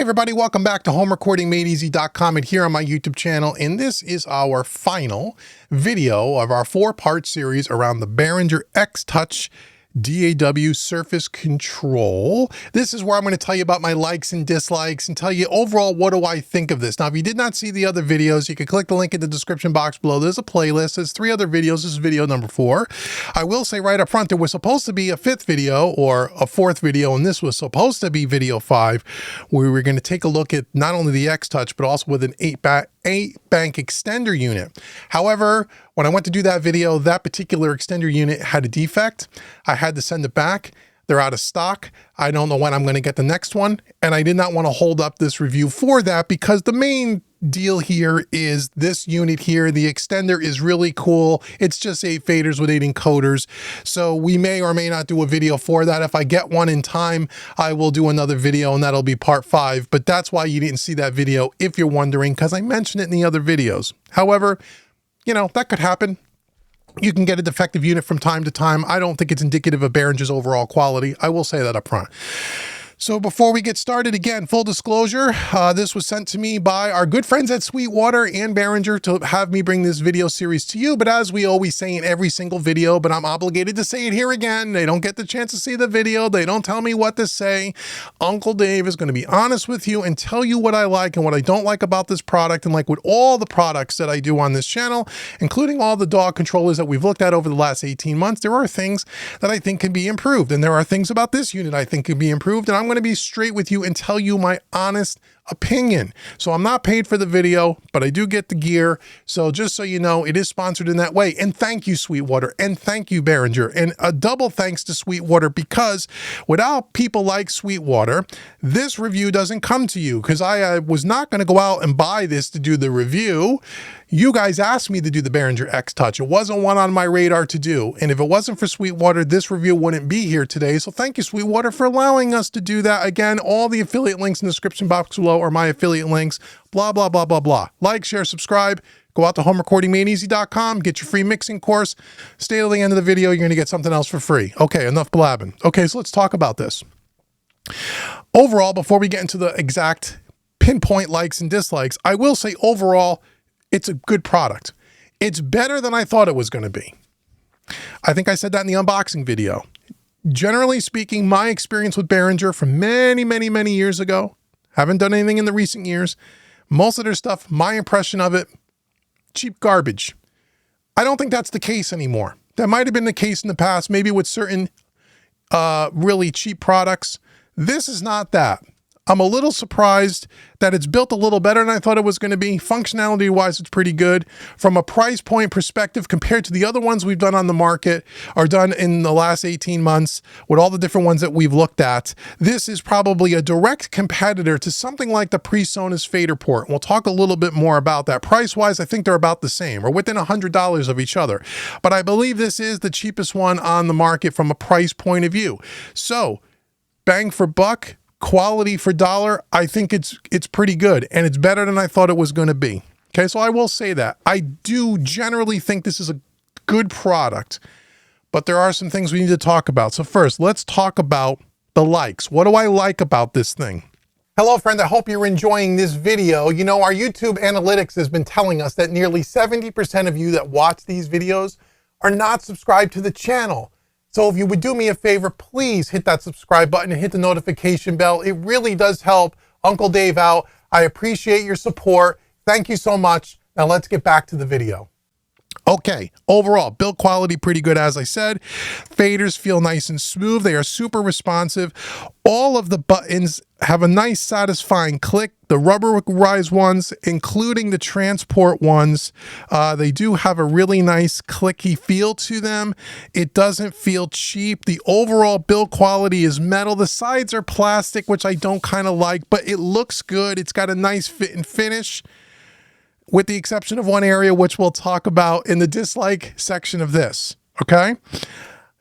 everybody, welcome back to HomeRecordingMadeEasy.com and here on my YouTube channel, and this is our final video of our 4-part series around the Behringer X-Touch DAW surface control. This is where I'm going to tell you about my likes and dislikes and tell you overall what do I think of this. Now, if you did not see the other videos, you can click the link in the description box below. There's a playlist. There's 3 other videos. This is video number 4. I will say right up front, there was supposed to be a 5th video or a 4th video, and this was supposed to be video 5, where we were going to take a look at not only the X-Touch, but also with an 8-bank extender unit. However, when I went to do that video, that particular extender unit had a defect. I had to send it back. They're out of stock. I don't know when I'm going to get the next one. And I did not want to hold up this review for that because the main deal here is this unit here. The extender is really cool. It's just 8 faders with 8 encoders. So we may or may not do a video for that. If I get one in time, I will do another video and that'll be part 5. But that's why you didn't see that video if you're wondering, because I mentioned it in the other videos. However, you know, that could happen. You can get a defective unit from time to time. I don't think it's indicative of Behringer's overall quality. I will say that up front. So before we get started, again, full disclosure, this was sent to me by our good friends at Sweetwater and Behringer to have me bring this video series to you. But as we always say in every single video, but I'm obligated to say it here again, they don't get the chance to see the video. They don't tell me what to say. Uncle Dave is going to be honest with you and tell you what I like and what I don't like about this product. And like with all the products that I do on this channel, including all the DAW controllers that we've looked at over the last 18 months, there are things that I think can be improved. And there are things about this unit I think can be improved. And I'm going to be straight with you and tell you my honest opinion. So I'm not paid for the video, but I do get the gear. So just so you know, it is sponsored in that way. And thank you, Sweetwater, and thank you, Behringer. And a double thanks to Sweetwater, because without people like Sweetwater, this review doesn't come to you, because I was not going to go out and buy this to do the review. You guys asked me to do the Behringer X-Touch. It wasn't one on my radar to do. And if it wasn't for Sweetwater, this review wouldn't be here today. So thank you, Sweetwater, for allowing us to do that. Again, all the affiliate links in the description box below are my affiliate links, blah, blah, blah, blah, blah. Like, share, subscribe. Go out to HomeRecordingMadeEasy.com, get your free mixing course. Stay till the end of the video. You're going to get something else for free. Okay, enough blabbing. Okay, so let's talk about this. Overall, before we get into the exact pinpoint likes and dislikes, I will say overall, it's a good product. It's better than I thought it was going to be. I think I said that in the unboxing video. Generally speaking, my experience with Behringer from many, many, many years ago, haven't done anything in the recent years. Most of their stuff, my impression of it, cheap garbage. I don't think that's the case anymore. That might have been the case in the past, maybe with certain really cheap products. This is not that. I'm a little surprised that it's built a little better than I thought it was going to be. Functionality-wise, it's pretty good. From a price point perspective, compared to the other ones we've done on the market or done in the last 18 months, with all the different ones that we've looked at, this is probably a direct competitor to something like the PreSonus fader port. We'll talk a little bit more about that. Price-wise, I think they're about the same, or within $100 of each other. But I believe this is the cheapest one on the market from a price point of view. So, bang for buck, quality for dollar, I think it's pretty good, and it's better than I thought it was going to be. Okay, so I will say that. I do generally think this is a good product, but there are some things we need to talk about. So first, let's talk about the likes. What do I like about this thing? Hello, friend. I hope you're enjoying this video. You know, our YouTube analytics has been telling us that nearly 70% of you that watch these videos are not subscribed to the channel. So if you would do me a favor, please hit that subscribe button and hit the notification bell. It really does help Uncle Dave out. I appreciate your support. Thank you so much. Now let's get back to the video. Okay, overall, build quality pretty good, as I said. Faders feel nice and smooth. They are super responsive. All of the buttons have a nice, satisfying click. The rubberized ones, including the transport ones, they do have a really nice clicky feel to them. It doesn't feel cheap. The overall build quality is metal. The sides are plastic, which I don't kind of like, but it looks good. It's got a nice fit and finish, with the exception of one area, which we'll talk about in the dislike section of this, okay?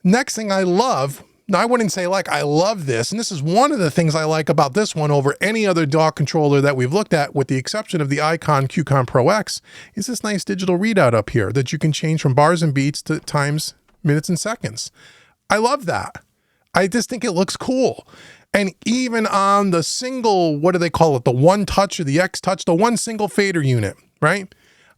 Next thing I love, now I wouldn't say like I love this, and this is one of the things I like about this one over any other DAW controller that we've looked at, with the exception of the Icon QCon Pro X, is this nice digital readout up here that you can change from bars and beats to times, minutes, and seconds. I love that. I just think it looks cool. And even on the single, what do they call it? The one touch or the X-Touch, the one single fader unit, right?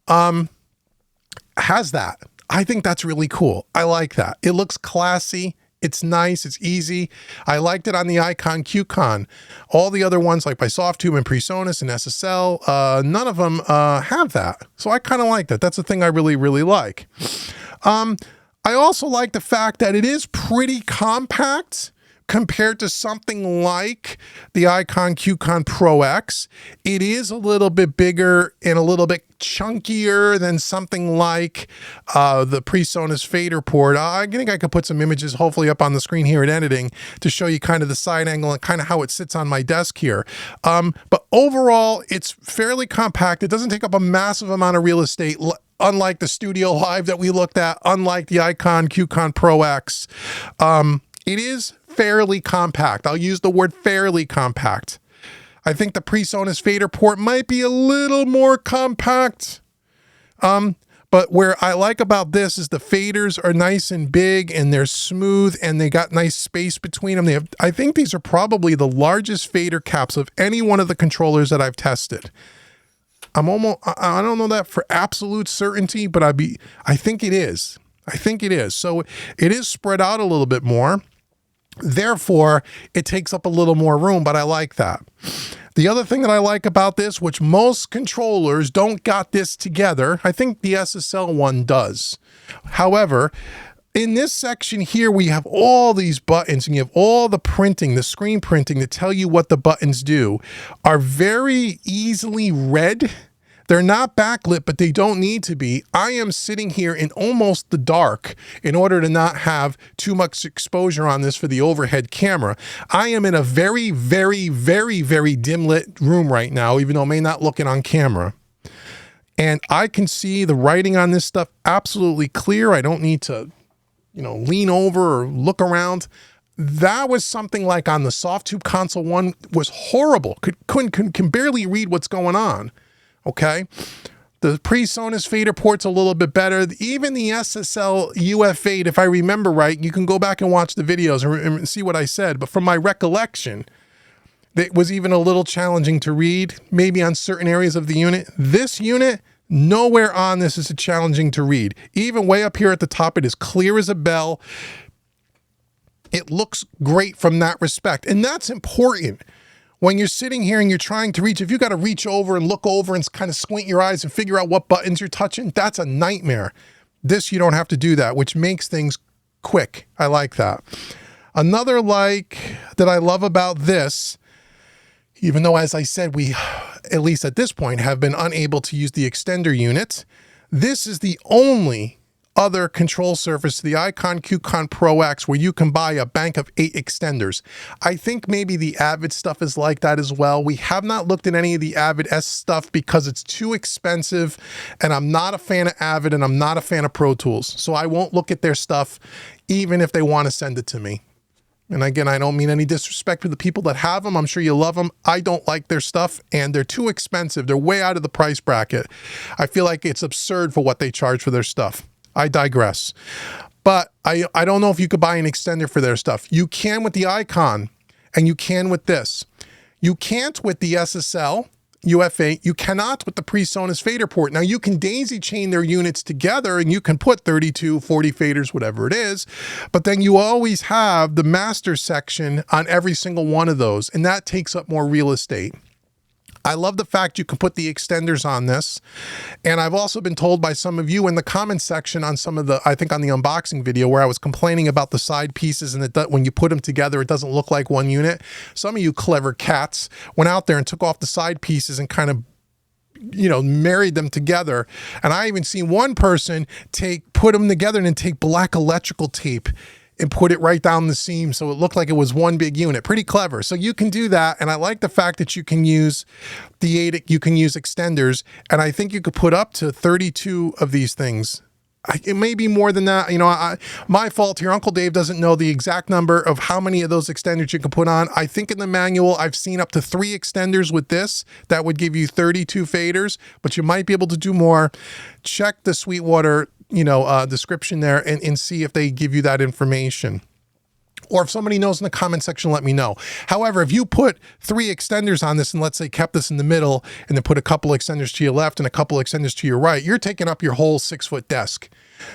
Has that. I think that's really cool. I like that. It looks classy. It's nice. It's easy. I liked it on the Icon QCon. All the other ones, like by Softtube and PreSonus and SSL, none of them have that. So I kind of like that. That's the thing I really, really like. I also like the fact that it is pretty compact compared to something like the Icon QCon Pro X. It is a little bit bigger and a little bit chunkier than something like the PreSonus fader port. I think I could put some images hopefully up on the screen here at editing to show you kind of the side angle and kind of how it sits on my desk here. But overall, it's fairly compact. It doesn't take up a massive amount of real estate, unlike the Studio Live that we looked at, unlike the Icon QCon Pro X. It is fairly compact. I'll use the word fairly compact. I think the PreSonus fader port might be a little more compact. But where I like about this is the faders are nice and big and they're smooth and they got nice space between them. I think these are probably the largest fader caps of any one of the controllers that I've tested. I don't know that for absolute certainty, but I think it is. I think it is. So it is spread out a little bit more. Therefore, it takes up a little more room, but I like that. The other thing that I like about this, which most controllers don't got this together, I think the SSL one does. However, in this section here, we have all these buttons and you have all the printing, the screen printing to tell you what the buttons do, are very easily read. They're not backlit, but they don't need to be. I am sitting here in almost the dark in order to not have too much exposure on this for the overhead camera. I am in a very, very, very, very dim lit room right now, even though it may not look it on camera. And I can see the writing on this stuff absolutely clear. I don't need to, lean over or look around. That was something like on the Softtube Console 1 was horrible. Can barely read what's going on. Okay, the PreSonus fader port's a little bit better. Even the SSL UF8, if I remember right, you can go back and watch the videos and see what I said. But from my recollection, it was even a little challenging to read, maybe on certain areas of the unit. This unit, nowhere on this is it challenging to read. Even way up here at the top, it is clear as a bell. It looks great from that respect. And that's important. When you're sitting here and you're trying to reach, if you got to reach over and look over and kind of squint your eyes and figure out what buttons you're touching, that's a nightmare. This, you don't have to do that, which makes things quick. I like that. Another that I love about this, even though, as I said, we, at least at this point, have been unable to use the extender unit, this is the only other control surface to the Icon QCon Pro X where you can buy a bank of 8 extenders. I think maybe the Avid stuff is like that as well. We have not looked at any of the Avid S stuff because it's too expensive and I'm not a fan of Avid and I'm not a fan of Pro Tools. So I won't look at their stuff even if they want to send it to me. And again, I don't mean any disrespect to the people that have them. I'm sure you love them. I don't like their stuff and they're too expensive. They're way out of the price bracket. I feel like it's absurd for what they charge for their stuff. I digress. But I don't know if you could buy an extender for their stuff. You can with the Icon and you can with this. You can't with the SSL UF8. You cannot with the PreSonus fader port. Now you can daisy chain their units together and you can put 32, 40 faders, whatever it is. But then you always have the master section on every single one of those. And that takes up more real estate. I love the fact you can put the extenders on this. And I've also been told by some of you in the comments section on some of the, I think on the unboxing video where I was complaining about the side pieces and that when you put them together, it doesn't look like one unit. Some of you clever cats went out there and took off the side pieces and kind of, married them together. And I even seen one person put them together and then take black electrical tape and put it right down the seam so it looked like it was one big unit. Pretty clever. So you can do that. And I like the fact that you can use the 8, you can use extenders. And I think you could put up to 32 of these things. It may be more than that. My fault here. Uncle Dave doesn't know the exact number of how many of those extenders you can put on. I think in the manual, I've seen up to 3 extenders with this. That would give you 32 faders, but you might be able to do more. Check the Sweetwater description there and see if they give you that information. Or if somebody knows in the comment section, let me know. However, if you put 3 extenders on this and let's say kept this in the middle and then put a couple extenders to your left and a couple extenders to your right, you're taking up your whole 6-foot desk.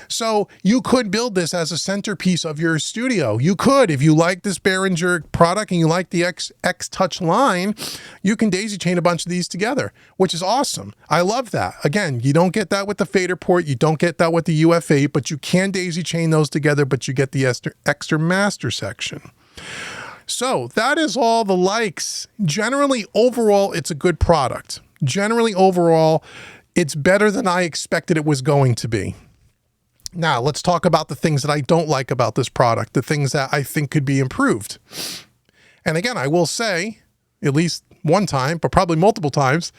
So you could build this as a centerpiece of your studio. You could, if you like this Behringer product and you like the X-Touch line, you can daisy chain a bunch of these together, which is awesome. I love that. Again, you don't get that with the fader port. You don't get that with the UF8, but you can daisy chain those together, but you get the extra master section. So that is all the likes. Generally, overall, it's a good product. Generally, overall, it's better than I expected it was going to be. Now, let's talk about the things that I don't like about this product, the things that I think could be improved. And again, I will say, at least one time, but probably multiple times,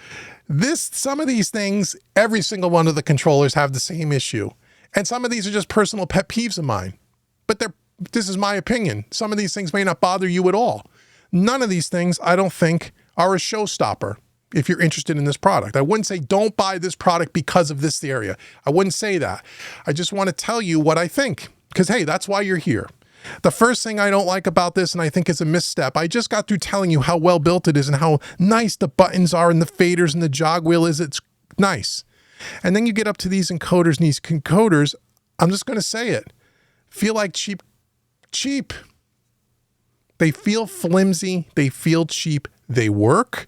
some of these things, every single one of the controllers have the same issue. And some of these are just personal pet peeves of mine. But this is my opinion. Some of these things may not bother you at all. None of these things, I don't think, are a showstopper if you're interested in this product. I wouldn't say don't buy this product because of this area. I wouldn't say that. I just want to tell you what I think, because hey, that's why you're here. The first thing I don't like about this, and I think is a misstep, I just got through telling you how well built it is and how nice the buttons are and the faders and the jog wheel is. It's nice. And then you get up to these encoders, and these encoders, I'm just going to say it, feel like cheap. They feel flimsy. They feel cheap. They work.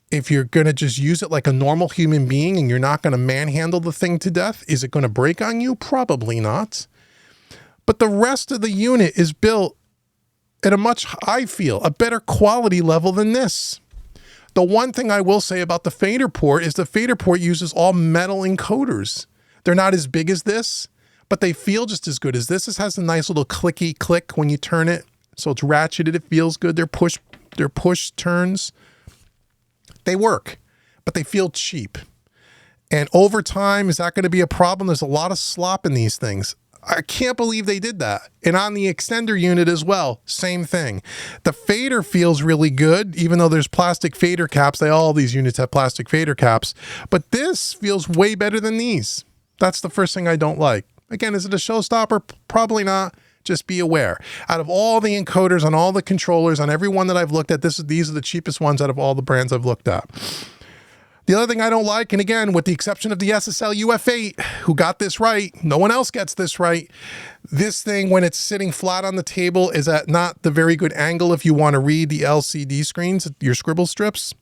If you're going to just use it like a normal human being and you're not going to manhandle the thing to death, is it going to break on you? Probably not. But the rest of the unit is built at I feel, a better quality level than this. The one thing I will say about the fader port is the fader port uses all metal encoders. They're not as big as this, but they feel just as good as this. This has a nice little clicky click when you turn it. So it's ratcheted, it feels good. They're push turns. They work, but they feel cheap. And over time, is that going to be a problem? There's a lot of slop in these things. I can't believe they did that. And on the extender unit as well, same thing. The fader feels really good, even though there's plastic fader caps. All these units have plastic fader caps, but this feels way better than these. That's the first thing I don't like. Again, is it a showstopper? Probably not. Just be aware. Out of all the encoders on all the controllers, on every one that I've looked at, these are the cheapest ones out of all the brands I've looked at. The other thing I don't like, and again, with the exception of the SSL UF8, who got this right, no one else gets this right. This thing, when it's sitting flat on the table, is at not the very good angle if you want to read the LCD screens, your scribble strips.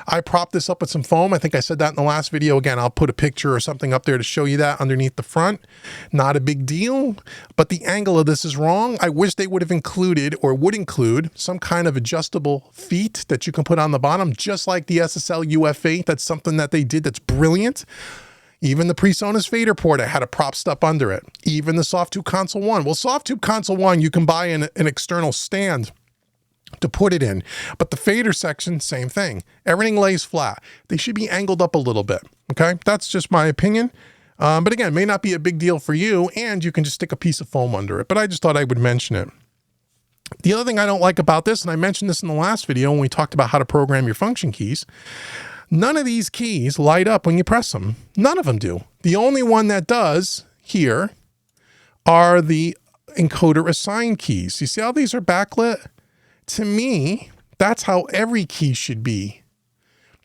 I propped this up with some foam. I think I said that in the last video. Again, I'll put a picture or something up there to show you that underneath the front. Not a big deal, but the angle of this is wrong. I wish they would have included or would include some kind of adjustable feet that you can put on the bottom, just like the SSL UF8. That's something that they did that's brilliant. Even the PreSonus fader port, I had a prop step under it. Even the Softube Console 1. Well, Softube Console 1, you can buy an external stand to put it in, but the fader section, same thing. Everything lays flat. They should be angled up a little bit. Okay, that's just my opinion. But again, may not be a big deal for you, and you can just stick a piece of foam under it. But I just thought I would mention it. The other thing I don't like about this, and I mentioned this in the last video when we talked about how to program your function keys, none of these keys light up when you press them. None of them do. The only one that does here are the encoder assign keys. You see how these are backlit? To me, that's how every key should be.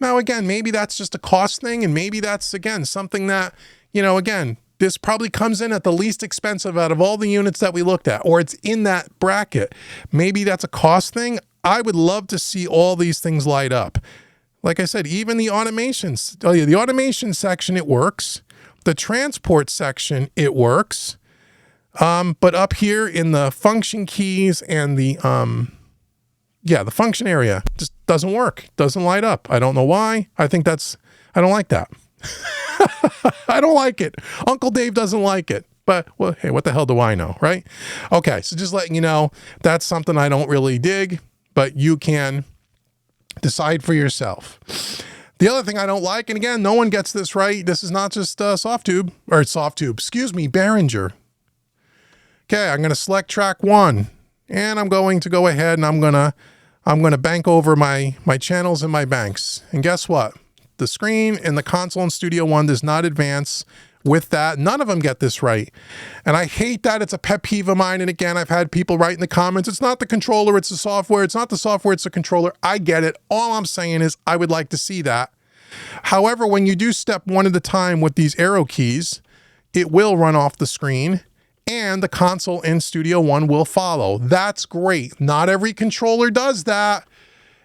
Now, again, maybe that's just a cost thing, and maybe that's, again, something that, again, this probably comes in at the least expensive out of all the units that we looked at, or it's in that bracket. Maybe that's a cost thing. I would love to see all these things light up. Like I said, even the automations, the automation section, it works. The transport section, it works. But up here in the function keys and the function area just doesn't work. Doesn't light up. I don't know why. I don't like that. I don't like it. Uncle Dave doesn't like it. But, well, hey, what the hell do I know, right? Okay, so just letting you know, that's something I don't really dig, but you can decide for yourself. The other thing I don't like, and again, no one gets this right. This is not just Behringer. Okay, I'm going to select track 1, and I'm going to go ahead and I'm going to bank over my channels and my banks. And guess what? The screen in the console and Studio One does not advance with that. None of them get this right. And I hate that. It's a pet peeve of mine. And again, I've had people write in the comments, it's not the controller, it's the software. It's not the software, it's the controller. I get it. All I'm saying is I would like to see that. However, when you do step one at a time with these arrow keys, it will run off the screen and the console in Studio One will follow. That's great. Not every controller does that.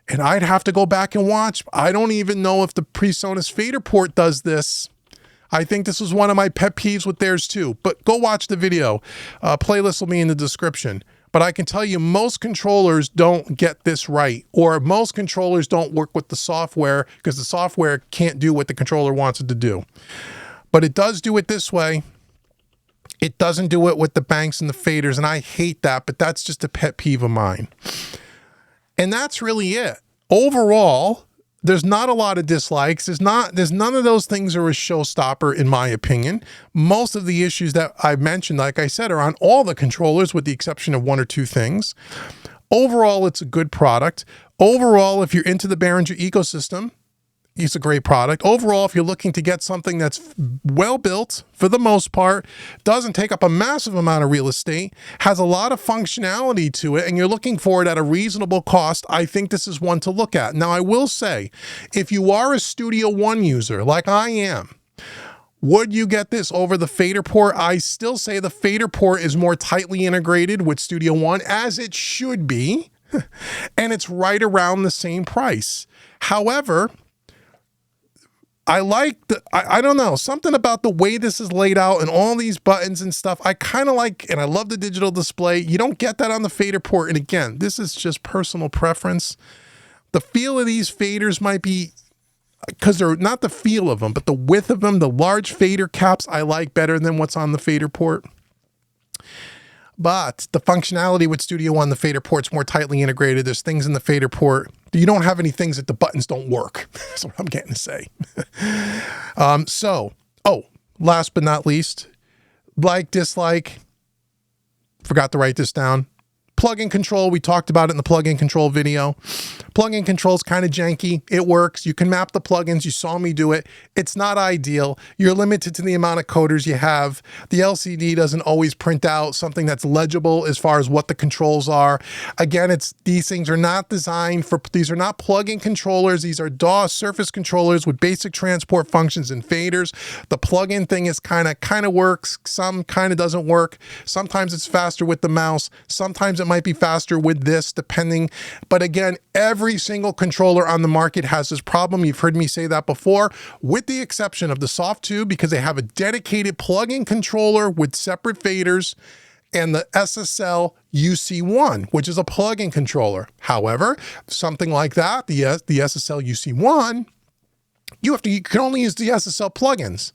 And I'd have to go back and watch. I don't even know if the PreSonus fader port does this. I think this was one of my pet peeves with theirs too, but go watch the video. Playlist will be in the description. But I can tell you most controllers don't get this right, or most controllers don't work with the software because the software can't do what the controller wants it to do. But it does do it this way. It doesn't do it with the banks and the faders, and I hate that, but that's just a pet peeve of mine. And that's really it. Overall, there's not a lot of dislikes. There's none of those things are a showstopper, in my opinion. Most of the issues that I've mentioned, like I said, are on all the controllers with the exception of one or two things. Overall, it's a good product. Overall, if you're into the Behringer ecosystem, it's a great product. Overall, if you're looking to get something that's well built, for the most part, doesn't take up a massive amount of real estate, has a lot of functionality to it, and you're looking for it at a reasonable cost, I think this is one to look at. Now, I will say, if you are a Studio One user, like I am, would you get this over the fader port? I still say the fader port is more tightly integrated with Studio One, as it should be, and it's right around the same price. However, I like I don't know, something about the way this is laid out and all these buttons and stuff. I kind of like, and I love the digital display. You don't get that on the fader port. And again, this is just personal preference. The feel of these faders might be, because they're not the feel of them, but the width of them, the large fader caps I like better than what's on the fader port. But the functionality with Studio One, the fader port's more tightly integrated. There's things in the fader port. You don't have any things that the buttons don't work. That's what I'm getting to say. Last but not least, like, dislike, forgot to write this down. Plug-in control, we talked about it in the plug-in control video. Plug-in control is kind of janky. It works. You can map the plugins. You saw me do it. It's not ideal. You're limited to the amount of coders you have. The LCD doesn't always print out something that's legible as far as what the controls are. Again, these things are not designed for, these are not plug-in controllers. These are DAW surface controllers with basic transport functions and faders. The plug-in thing is kind of works. Some kind of doesn't work. Sometimes it's faster with the mouse. Sometimes it might be faster with this, depending. But again, every single controller on the market has this problem. You've heard me say that before, with the exception of the Soft 2, because they have a dedicated plug-in controller with separate faders, and the SSL UC1, which is a plug-in controller. However, something like that, the SSL UC1, you can only use the SSL plugins.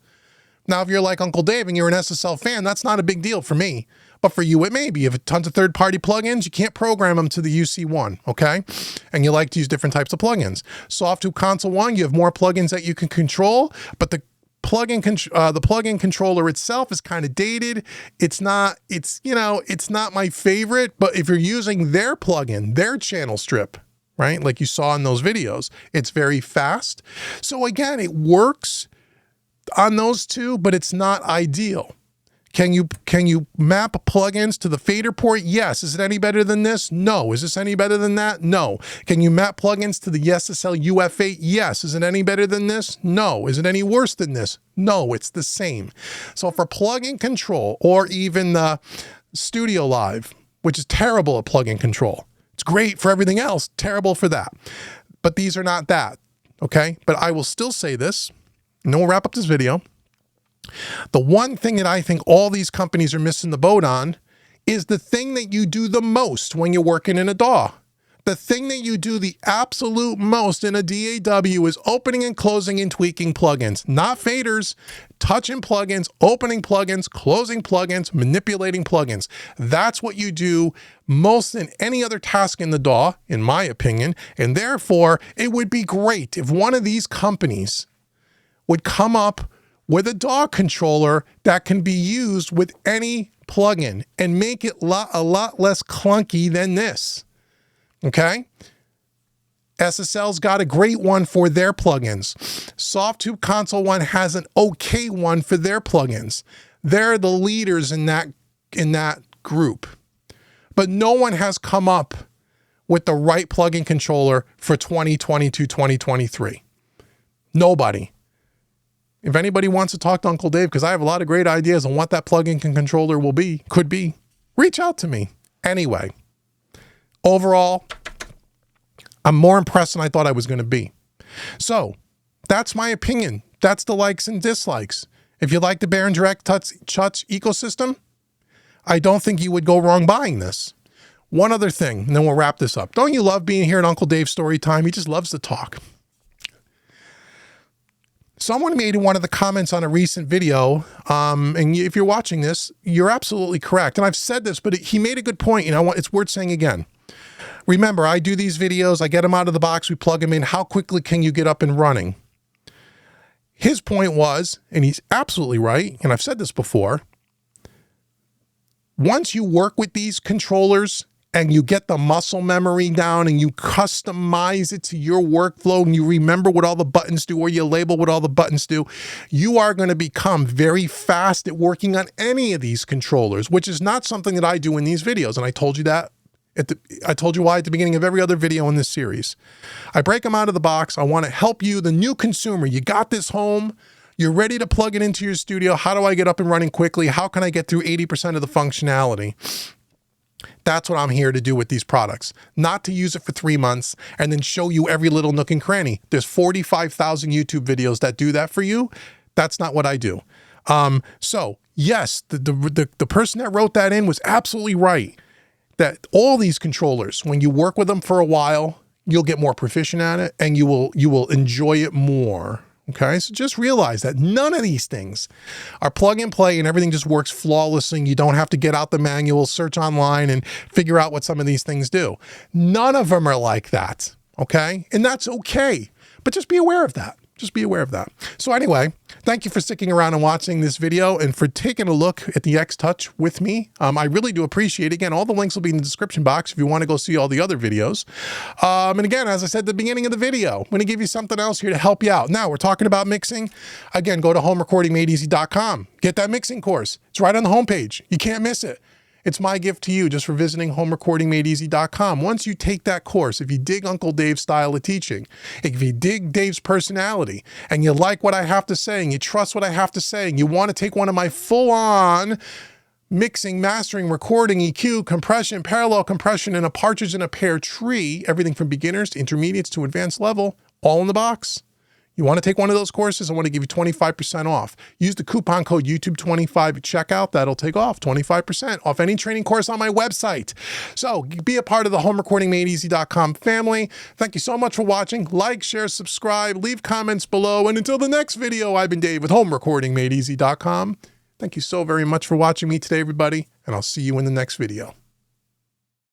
Now, if you're like Uncle Dave and you're an SSL fan, that's not a big deal for me. But for you, it may be. You have tons of third-party plugins, you can't program them to the UC1, okay? And you like to use different types of plugins. Soft 2 Console 1, you have more plugins that you can control, but the plugin controller itself is kind of dated. It's not my favorite, but if you're using their plugin, their channel strip, right? Like you saw in those videos, it's very fast. So again, it works on those two, but it's not ideal. Can you map plugins to the fader port? Yes. Is it any better than this? No. Is this any better than that? No. Can you map plugins to the SSL UF8? Yes. Is it any better than this? No. Is it any worse than this? No, it's the same. So for plugin control, or even the Studio Live, which is terrible at plugin control, it's great for everything else, terrible for that. But these are not that, okay? But I will still say this, and then we'll wrap up this video. The one thing that I think all these companies are missing the boat on is the thing that you do the most when you're working in a DAW. The thing that you do the absolute most in a DAW is opening and closing and tweaking plugins, not faders, touching plugins, opening plugins, closing plugins, manipulating plugins. That's what you do most than any other task in the DAW, in my opinion. And therefore, it would be great if one of these companies would come up with a DAW controller that can be used with any plugin and make it a lot less clunky than this, okay? SSL's got a great one for their plugins. Softube Console One has an okay one for their plugins. They're the leaders in that group. But no one has come up with the right plugin controller for 2022, 2023. Nobody. If anybody wants to talk to Uncle Dave, because I have a lot of great ideas on what that plugin controller could be, reach out to me. Anyway, overall, I'm more impressed than I thought I was going to be. So that's my opinion. That's the likes and dislikes. If you like the Behringer X-Touch ecosystem, I don't think you would go wrong buying this. One other thing, and then we'll wrap this up. Don't you love being here at Uncle Dave's Story Time? He just loves to talk. Someone made in one of the comments on a recent video, and if you're watching this, you're absolutely correct. And I've said this, but he made a good point. It's worth saying again. Remember, I do these videos, I get them out of the box, we plug them in. How quickly can you get up and running? His point was, and he's absolutely right, and I've said this before, once you work with these controllers and you get the muscle memory down and you customize it to your workflow and you remember what all the buttons do or you label what all the buttons do, you are going to become very fast at working on any of these controllers, which is not something that I do in these videos. And I told you that. I told you why at the beginning of every other video in this series. I break them out of the box. I want to help you, the new consumer. You got this home. You're ready to plug it into your studio. How do I get up and running quickly? How can I get through 80% of the functionality? That's what I'm here to do with these products. Not to use it for 3 months and then show you every little nook and cranny. There's 45,000 YouTube videos that do that for you. That's not what I do. So yes, the person that wrote that in was absolutely right. That all these controllers, when you work with them for a while, you'll get more proficient at it and you will enjoy it more. Okay, so just realize that none of these things are plug and play and everything just works flawlessly. You don't have to get out the manual, search online and figure out what some of these things do. None of them are like that. Okay, and that's okay, but just be aware of that. Just be aware of that. So anyway, thank you for sticking around and watching this video and for taking a look at the X-Touch with me. I really do appreciate it. Again, all the links will be in the description box if you want to go see all the other videos. And again, as I said at the beginning of the video, I'm going to give you something else here to help you out. Now, we're talking about mixing. Again, go to homerecordingmadeeasy.com. Get that mixing course. It's right on the homepage. You can't miss it. It's my gift to you just for visiting homerecordingmadeeasy.com. Once you take that course, if you dig Uncle Dave's style of teaching, if you dig Dave's personality, and you like what I have to say, and you trust what I have to say, and you want to take one of my full-on mixing, mastering, recording, EQ, compression, parallel compression, and a partridge in a pear tree, everything from beginners to intermediates to advanced level, all in the box. You want to take one of those courses? I want to give you 25% off. Use the coupon code YouTube25 at checkout. That'll take off 25% off any training course on my website. So be a part of the homerecordingmadeeasy.com family. Thank you so much for watching. Like, share, subscribe, leave comments below. And until the next video, I've been Dave with homerecordingmadeeasy.com. Thank you so very much for watching me today, everybody. And I'll see you in the next video.